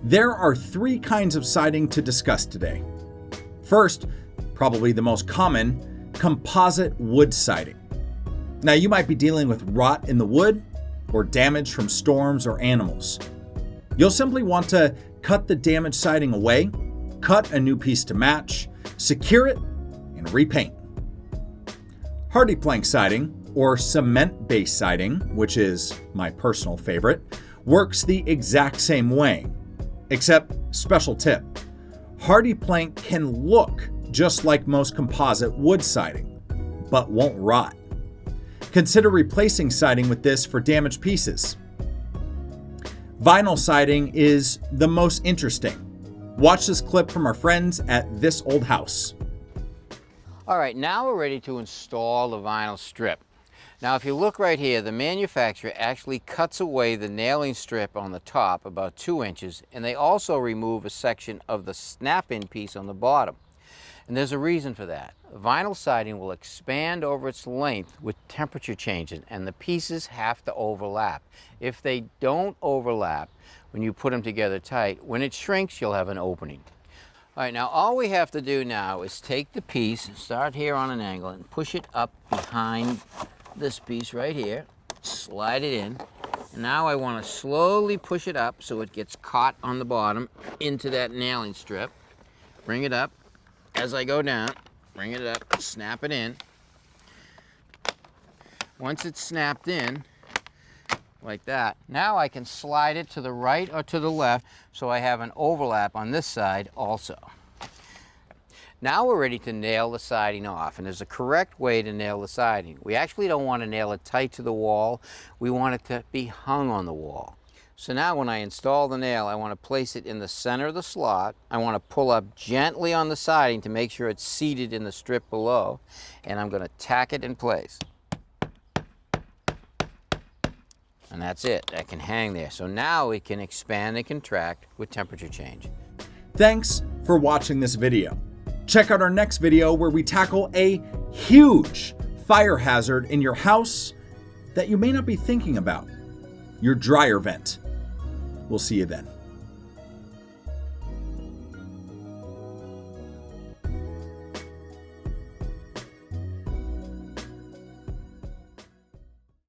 There are three kinds of siding to discuss today. First, probably the most common, composite wood siding. Now, you might be dealing with rot in the wood or damage from storms or animals. You'll simply want to cut the damaged siding away, cut a new piece to match, secure it, and repaint. Hardy plank siding, or cement-based siding, which is my personal favorite, works the exact same way. Except, special tip, hardy plank can look just like most composite wood siding, but won't rot. Consider replacing siding with this for damaged pieces. Vinyl siding is the most interesting. Watch this clip from our friends at This Old House. All right, now we're ready to install the vinyl strip. Now, if you look right here, the manufacturer actually cuts away the nailing strip on the top about 2 inches, and they also remove a section of the snap-in piece on the bottom. And there's a reason for that. Vinyl siding will expand over its length with temperature changes, and the pieces have to overlap. If they don't overlap, when you put them together tight, when it shrinks, you'll have an opening. All right, now all we have to do now is take the piece, start here on an angle, and push it up behind this piece right here, slide it in, and now I want to slowly push it up so it gets caught on the bottom into that nailing strip. Bring it up as I go down, bring it up, snap it in. Once it's snapped in, like that, now I can slide it to the right or to the left so I have an overlap on this side also. Now we're ready to nail the siding off, and there's a correct way to nail the siding. We actually don't want to nail it tight to the wall. We want it to be hung on the wall. So now when I install the nail, I want to place it in the center of the slot. I want to pull up gently on the siding to make sure it's seated in the strip below, and I'm going to tack it in place. And that's it. That can hang there. So now it can expand and contract with temperature change. Thanks for watching this video. Check out our next video where we tackle a huge fire hazard in your house that you may not be thinking about, your dryer vent. We'll see you then.